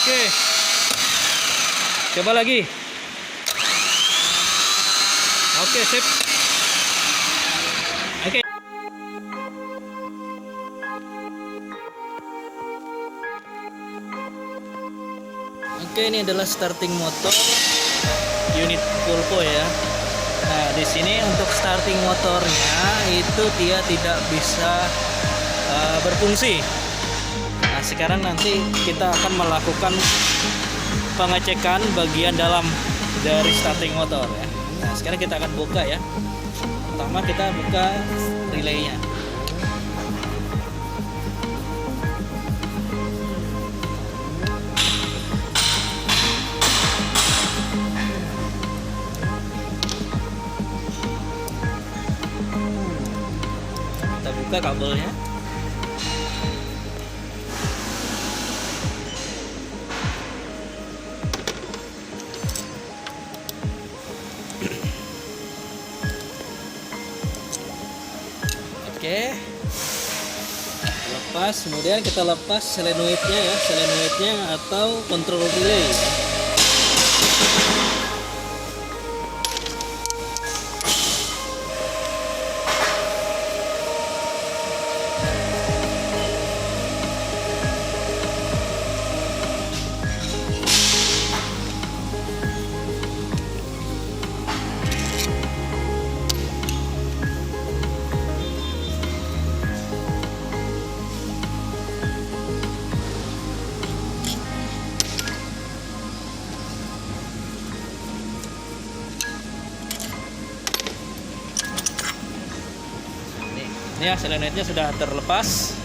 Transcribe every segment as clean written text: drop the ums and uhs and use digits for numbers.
Oke. Coba lagi. Oke, sip. Oke. Oke, ini adalah starting motor unit Pulpo ya. Nah, di sini untuk starting motornya itu dia tidak bisa berfungsi. Nah, sekarang nanti kita akan melakukan pengecekan bagian dalam dari starting motor ya. Nah, sekarang kita akan buka ya. Pertama kita buka relaynya. Kita buka kabelnya. Oke, lepas, kemudian kita lepas solenoidnya ya, solenoidnya atau control relay. Ini ya, solenoidnya sudah terlepas.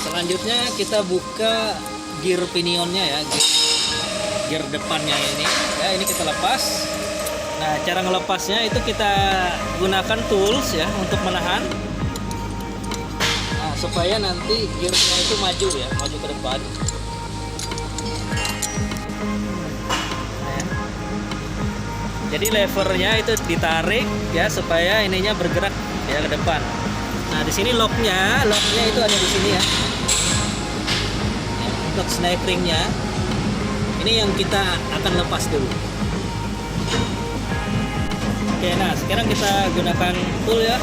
Selanjutnya kita buka gear pinionnya ya, gear depannya ini. Ya, ini kita lepas. Nah, cara ngelepasnya itu kita gunakan tools ya untuk menahan. Nah, supaya nanti gearnya itu maju ya, maju ke depan. Jadi levernya itu ditarik ya supaya ininya bergerak ya ke depan. Nah, di sini locknya itu ada di sini ya. Untuk snipringnya ini yang kita akan lepas dulu. Oke, nah sekarang kita gunakan tool ya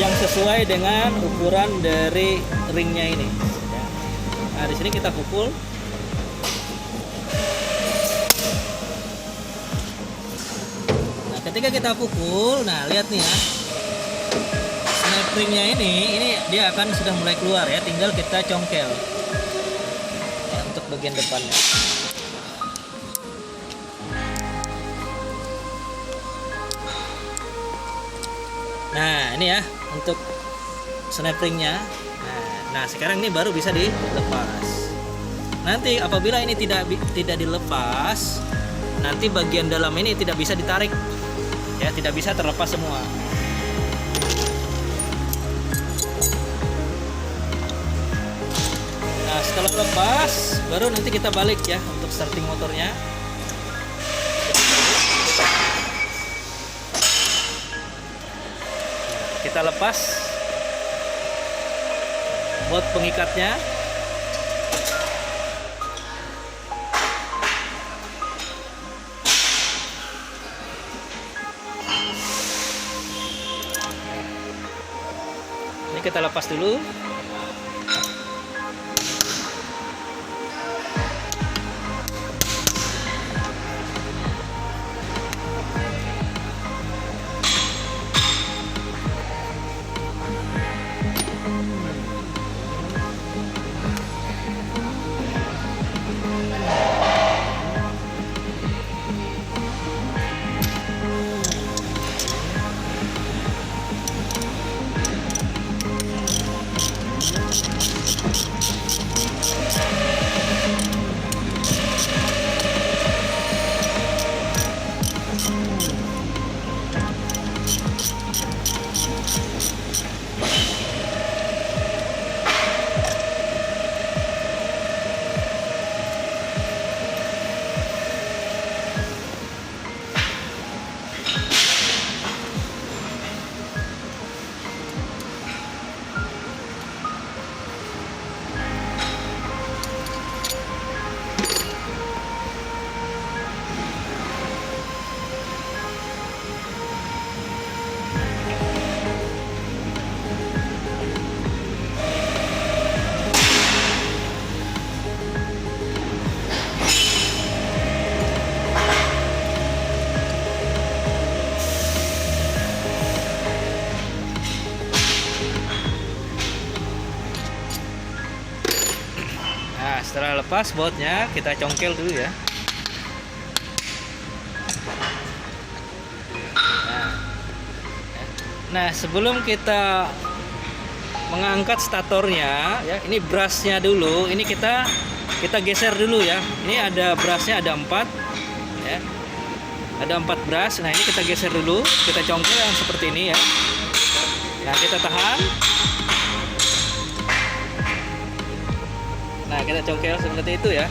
yang sesuai dengan ukuran dari ringnya ini. Nah, di sini kita pukul. Ketika kita pukul, nah lihat nih ya, snipringnya ini dia akan sudah mulai keluar ya, tinggal kita congkel ya, untuk bagian depannya. Nah ini ya untuk snipringnya. Nah sekarang ini baru bisa dilepas. Nanti apabila ini tidak dilepas, nanti bagian dalam ini tidak bisa ditarik. Ya, tidak bisa terlepas semua. Nah, setelah lepas, baru nanti kita balik ya untuk starting motornya. Kita lepas buat pengikatnya. Ini kita lepas dulu. sudah lepas bautnya, kita congkel dulu ya. Nah, sebelum kita mengangkat statornya ya, ini brusnya dulu, ini kita geser dulu ya. Ini ada brusnya, ada 4 ya. Ada 4 brush. Nah, ini kita geser dulu, kita congkel yang seperti ini ya. Nah, kita tahan. Nah, kita congkel seperti itu ya.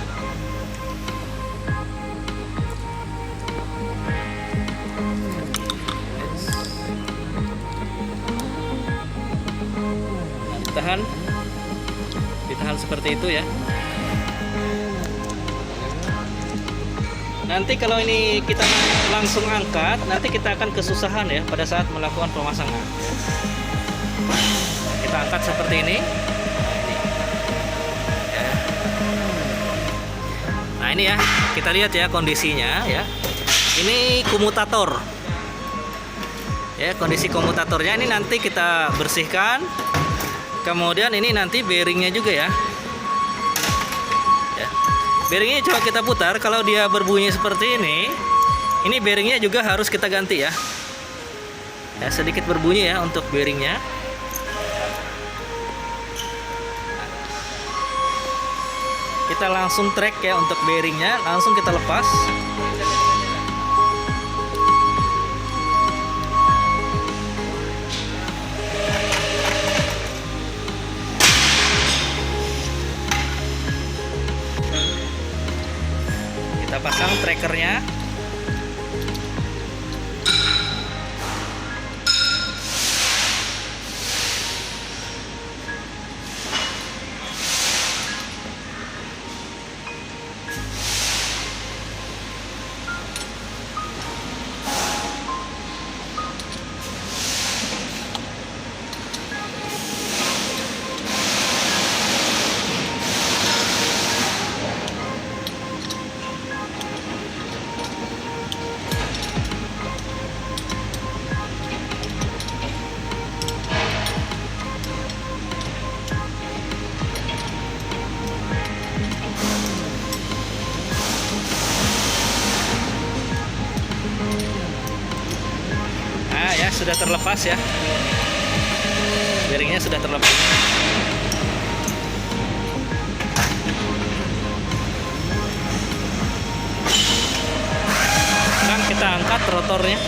Nah, ditahan seperti itu ya. Nanti kalau ini kita langsung angkat, nanti kita akan kesusahan ya pada saat melakukan pemasangan. Kita angkat seperti ini. Nah, ini ya, kita lihat ya kondisinya ya. Ini komutator. Ya, kondisi komutatornya ini nanti kita bersihkan. Kemudian ini nanti bearingnya juga ya. Bearingnya coba kita putar, kalau dia berbunyi seperti ini bearingnya juga harus kita ganti ya. Ya, sedikit berbunyi ya untuk bearingnya. Kita langsung track ya untuk bearingnya, langsung kita lepas. Kita pasang trackernya. Ya, sudah terlepas ya, bearingnya sudah terlepas. Sekarang kita angkat rotornya.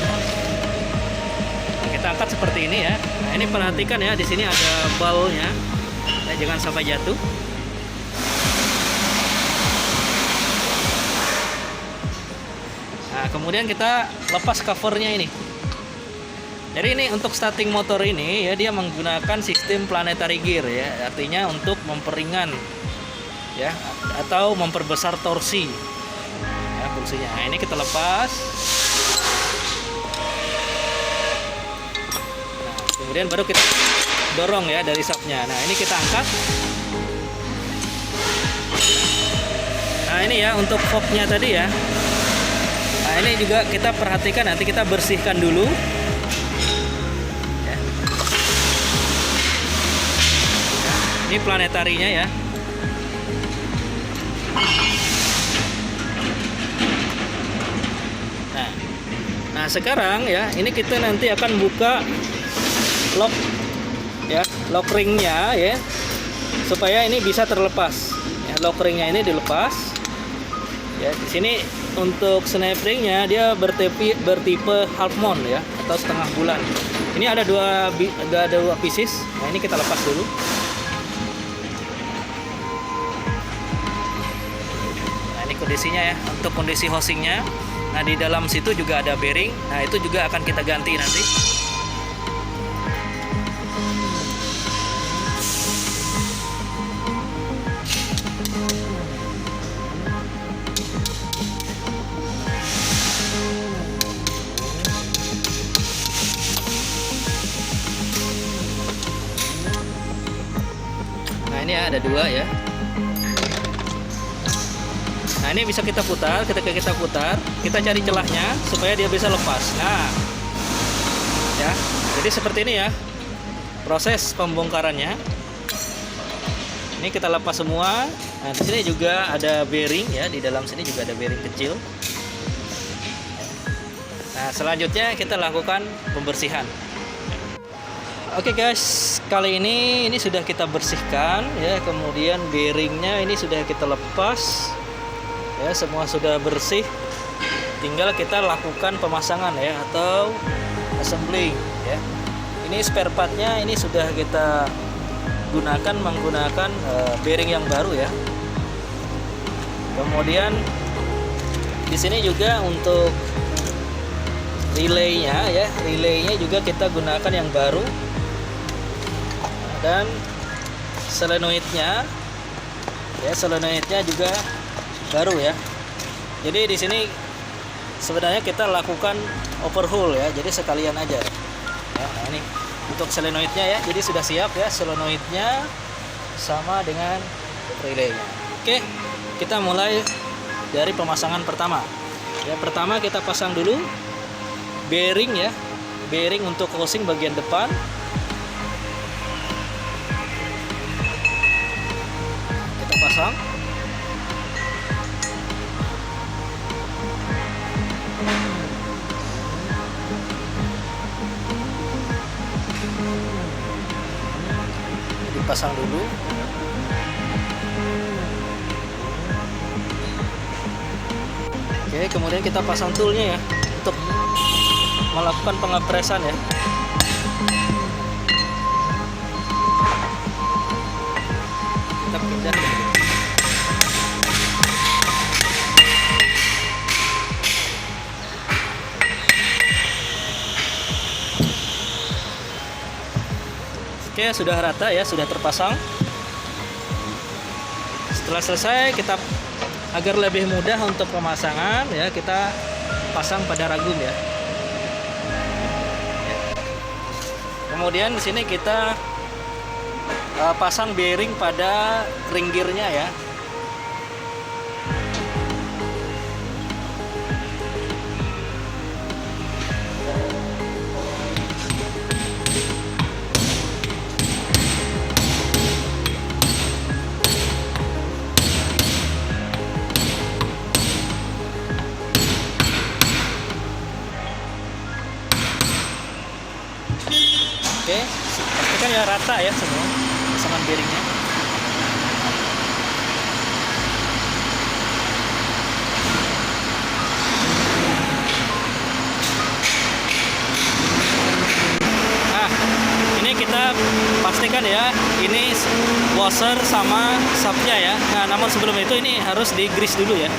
Nah, kita angkat seperti ini ya. Nah, ini perhatikan ya, di sini ada balnya, nah, jangan sampai jatuh. Nah, kemudian kita lepas covernya ini. Jadi ini untuk starting motor ini ya, dia menggunakan sistem planetary gear ya, artinya untuk memperingan ya atau memperbesar torsi ya fungsinya. Nah, ini kita lepas. Nah, kemudian baru kita dorong ya dari shocknya. Nah, ini kita angkat. Nah, ini ya untuk forknya tadi ya. Nah, ini juga kita perhatikan, nanti kita bersihkan dulu. Ini planetarinya ya. Nah, sekarang ya, ini kita nanti akan buka lock ya, lock ringnya ya, supaya ini bisa terlepas. Ya, lock ringnya ini dilepas. Ya, di sini untuk snap ringnya dia bertipe half mount ya, atau setengah bulan. Ini ada dua pieces. Nah, ini kita lepas dulu. Kondisinya ya, untuk kondisi housingnya. Nah, di dalam situ juga ada bearing. Nah, itu juga akan kita ganti nanti. Nah, ini ya, ada dua ya. Nah, ini bisa kita putar. Ketika kita putar, kita cari celahnya supaya dia bisa lepas. Nah, ya, jadi seperti ini ya proses pembongkarannya. Ini kita lepas semua. Nah, di sini juga ada bearing ya, di dalam sini juga ada bearing kecil. Nah, selanjutnya kita lakukan pembersihan. Oke guys, kali ini sudah kita bersihkan ya, kemudian bearingnya ini sudah kita lepas ya, semua sudah bersih. Tinggal kita lakukan pemasangan ya, atau assembling ya. Ini spare partnya ini sudah kita gunakan menggunakan bearing yang baru ya. Kemudian di sini juga untuk relaynya ya, relaynya juga kita gunakan yang baru, dan solenoidnya ya, solenoidnya juga baru ya. Jadi di sini sebenarnya kita lakukan overhaul ya, jadi sekalian aja ya. Nah, ini untuk solenoidnya ya, jadi sudah siap ya solenoidnya sama dengan relaynya. Oke, kita mulai dari pemasangan pertama ya. Pertama kita pasang dulu bearing ya, bearing untuk housing bagian depan. Kita pasang. Dipasang dulu. Oke, kemudian kita pasang toolnya ya, untuk melakukan pengepresan ya. Kita pindah dulu. Oke, sudah rata ya, sudah terpasang. Setelah selesai, kita agar lebih mudah untuk pemasangan ya, kita pasang pada ragum ya. Kemudian di sini kita pasang bearing pada ring gearnya ya. Oke, pastikan ya rata ya semua pasangan bearingnya. Nah, ini kita pastikan ya, ini washer sama subnya ya. Nah, namun sebelum itu ini harus di grease dulu ya.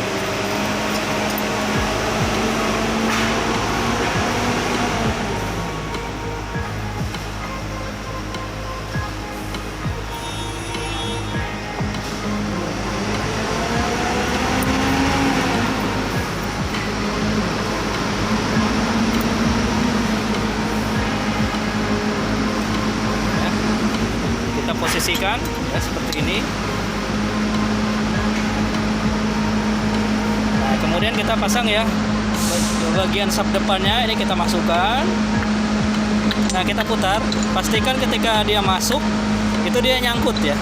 Posisikan ya seperti ini. Nah, kemudian kita pasang ya bagian sub depannya, ini kita masukkan. Nah, kita putar, pastikan ketika dia masuk itu dia nyangkut ya,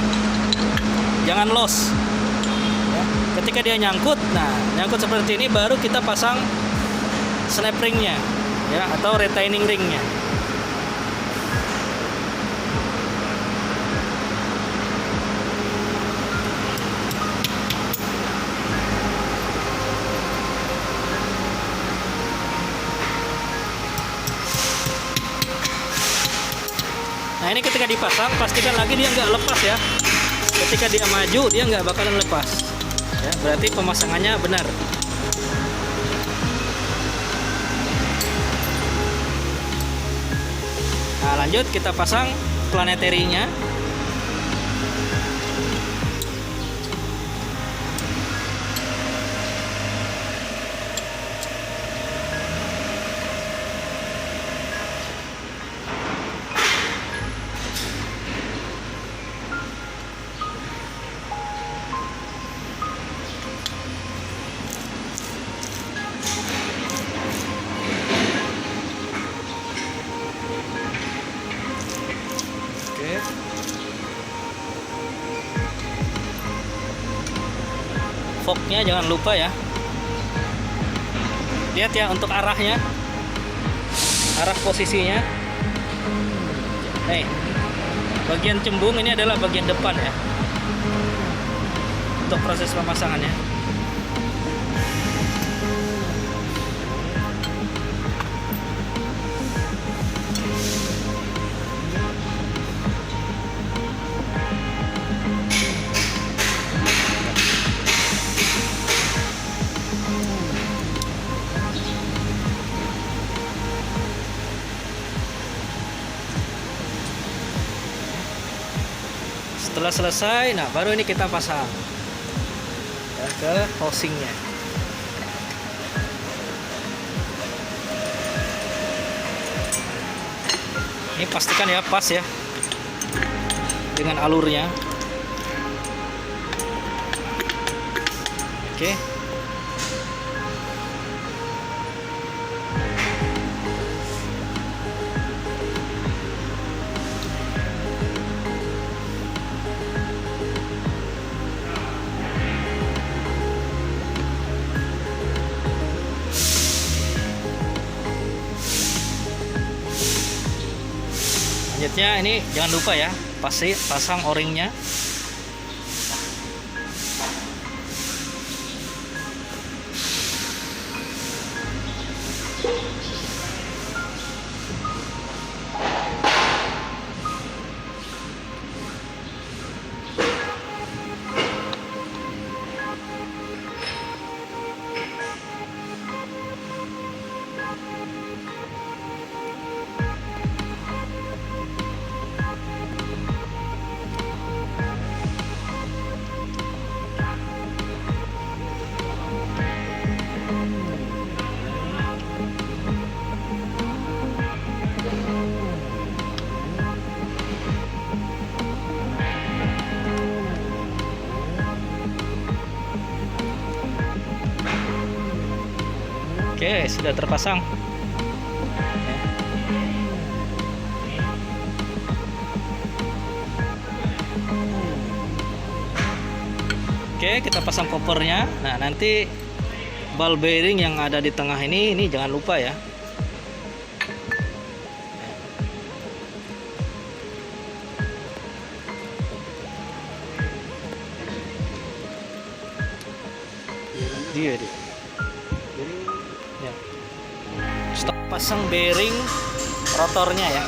jangan los ya. Ketika dia nyangkut, nah nyangkut seperti ini, baru kita pasang snap ringnya ya, atau retaining ringnya. Nah, ini ketika dipasang, pastikan lagi dia nggak lepas ya. Ketika dia maju, dia nggak bakalan lepas ya, berarti pemasangannya benar. Nah, lanjut kita pasang planetary-nya. Oke. forknya jangan lupa ya. Lihat ya untuk arahnya, arah posisinya. Nih, bagian cembung ini adalah bagian depan ya, untuk proses pemasangannya. Setelah selesai, nah baru ini kita pasang ya, ke housingnya. Ini pastikan ya pas ya dengan alurnya. Oke. Selanjutnya ini jangan lupa ya, pasti pasang o-ringnya. Oke, sudah terpasang. Oke, kita pasang kopernya. Nah, nanti ball bearing yang ada di tengah ini jangan lupa ya. Dia. Ya. Stop pasang bearing rotornya ya.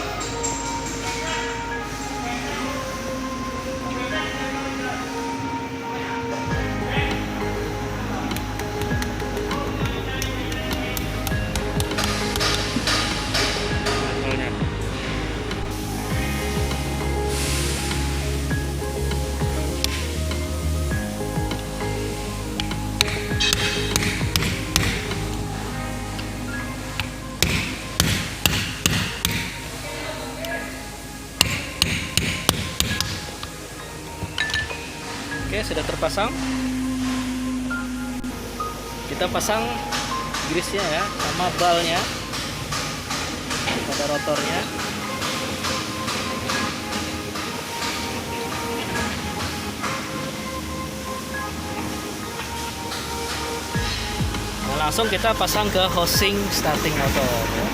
Oke, sudah terpasang. Kita pasang grisnya ya, sama balnya pada rotornya. Nah, langsung kita pasang ke housing starting motor ya.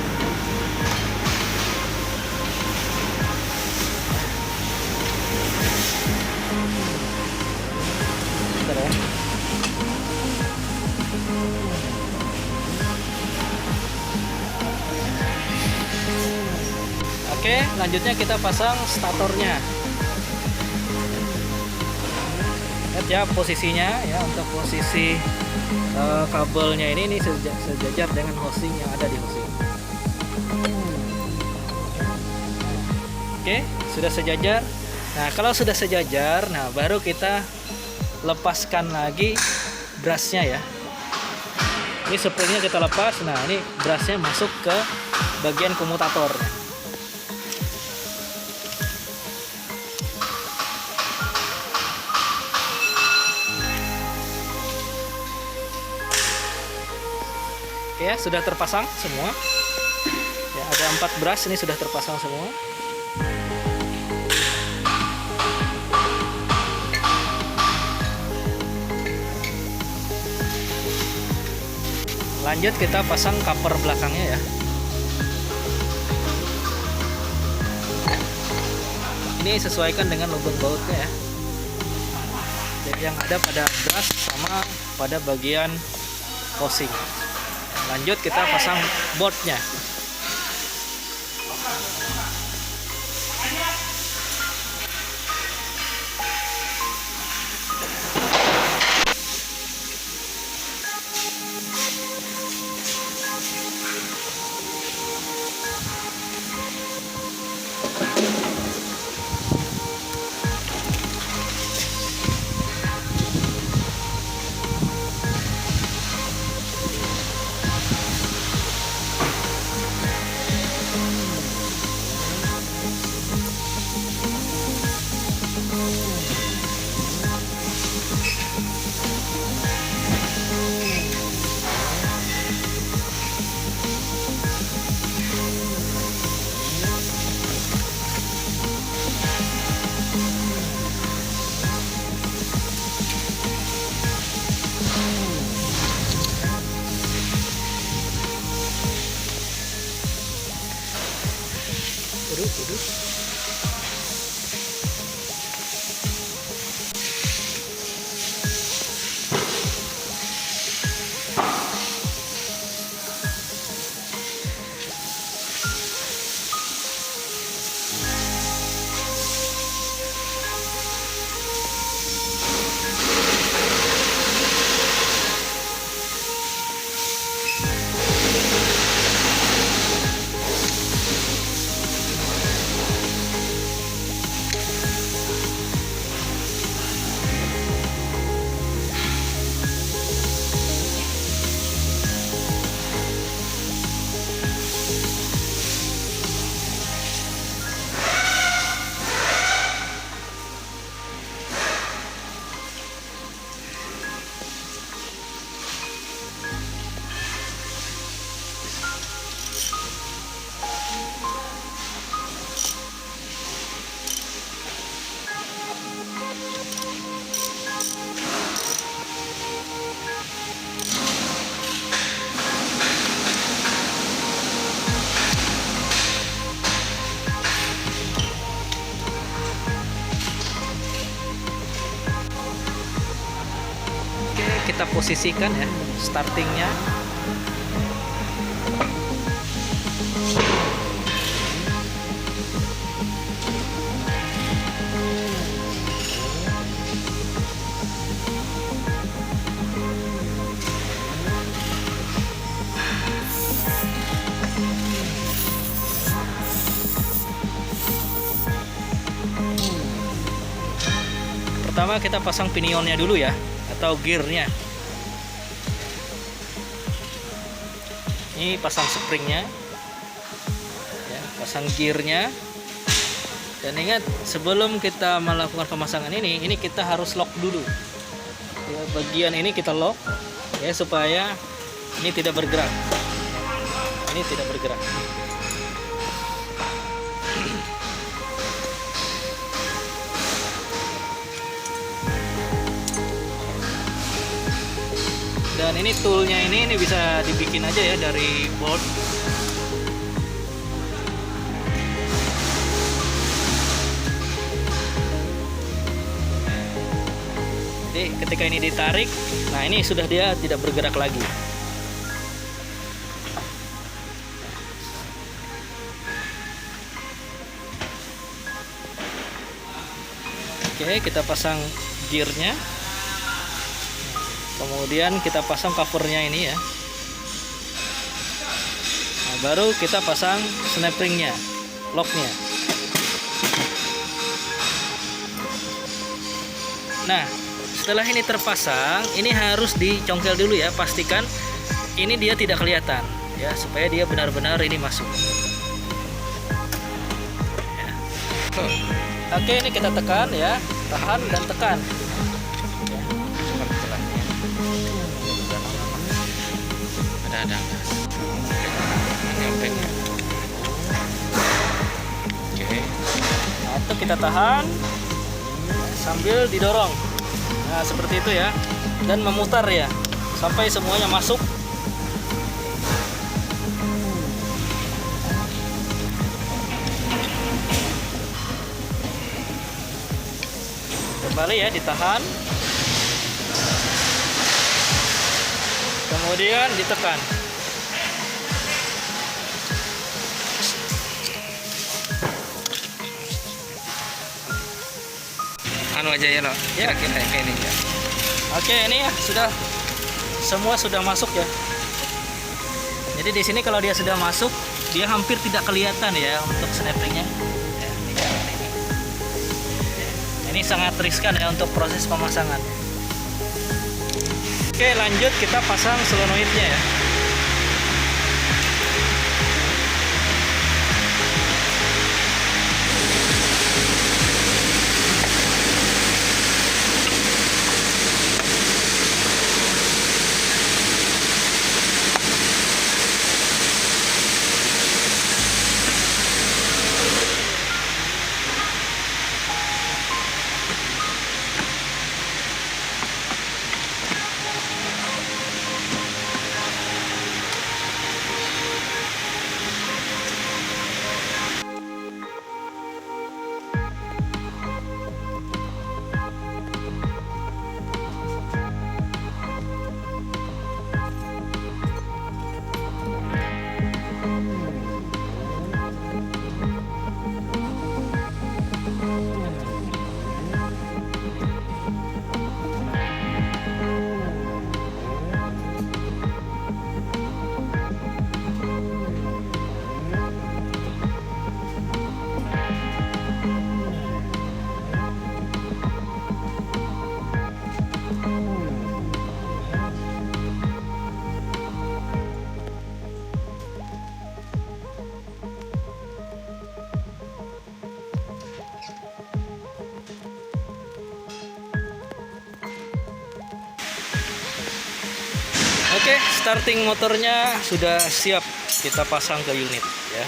Oke, lanjutnya kita pasang statornya. Lihat ya posisinya ya, untuk posisi kabelnya ini sejajar dengan housing yang ada di housing. Oke, sudah sejajar. Nah, kalau sudah sejajar, nah baru kita lepaskan lagi brusnya ya. Ini springnya kita lepas. Nah, ini brusnya masuk ke bagian komutator. Oke ya, sudah terpasang semua. Ya, ada 4 brush ini sudah terpasang semua. Lanjut kita pasang cover belakangnya ya. Ini sesuaikan dengan lubang bautnya ya. Jadi yang ada pada brush sama pada bagian housing. Lanjut kita pasang boardnya. Duduk. Kita posisikan ya startingnya. Pertama kita pasang pinionnya dulu ya, atau gearnya. Ini pasang springnya ya, pasang gearnya. Dan ingat, sebelum kita melakukan pemasangan ini kita harus lock dulu ya, bagian ini kita lock ya, supaya ini tidak bergerak. Ini tidak bergerak. Dan ini toolnya ini bisa dibikin aja ya dari board. Jadi ketika ini ditarik, nah ini sudah dia tidak bergerak lagi. Oke, kita pasang gearnya. Kemudian kita pasang covernya ini ya. Nah, baru kita pasang snap ringnya, locknya. Nah, setelah ini terpasang, ini harus dicongkel dulu ya. Pastikan ini dia tidak kelihatan ya, supaya dia benar-benar ini masuk. Ya. Oke, ini kita tekan ya, tahan dan tekan. Ada oke. Nah, itu kita tahan sambil didorong. Nah, seperti itu ya. Dan memutar ya sampai semuanya masuk kembali ya, ditahan. Kemudian ditekan. Anu aja ya lo. Ya. Kira-kira kayak ini ya. Oke, ini ya sudah, semua sudah masuk ya. Jadi di sini kalau dia sudah masuk, dia hampir tidak kelihatan ya untuk snappingnya. Ya, ini jalan ini. Ini sangat riskan ya untuk proses pemasangan. Oke, lanjut kita pasang solenoidnya ya. Oke, starting motornya sudah siap kita pasang ke unit ya.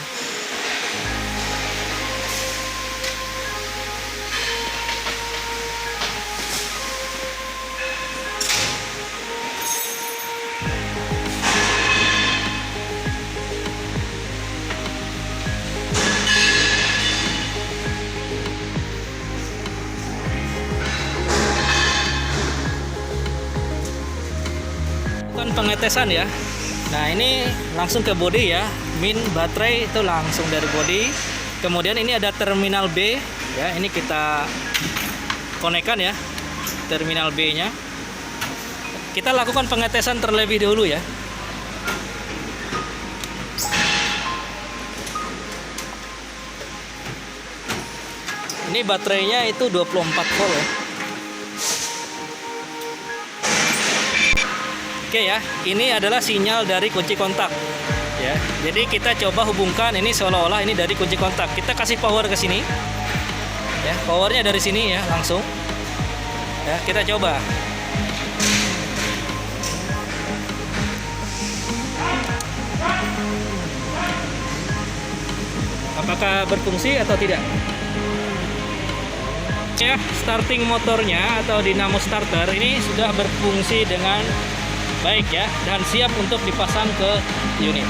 Pengetesan ya. Nah, ini langsung ke body ya. Min baterai itu langsung dari body. Kemudian ini ada terminal B ya. Ini kita konekkan ya, terminal B-nya. Kita lakukan pengetesan terlebih dahulu ya. Ini baterainya itu 24 volt ya. Oke ya, ini adalah sinyal dari kunci kontak ya. Jadi kita coba hubungkan ini seolah-olah ini dari kunci kontak. Kita kasih power ke sini. Ya, powernya dari sini ya, langsung. Ya, kita coba. Apakah berfungsi atau tidak? Ya, starting motornya atau dinamo starter ini sudah berfungsi dengan baik ya, dan siap untuk dipasang ke unit.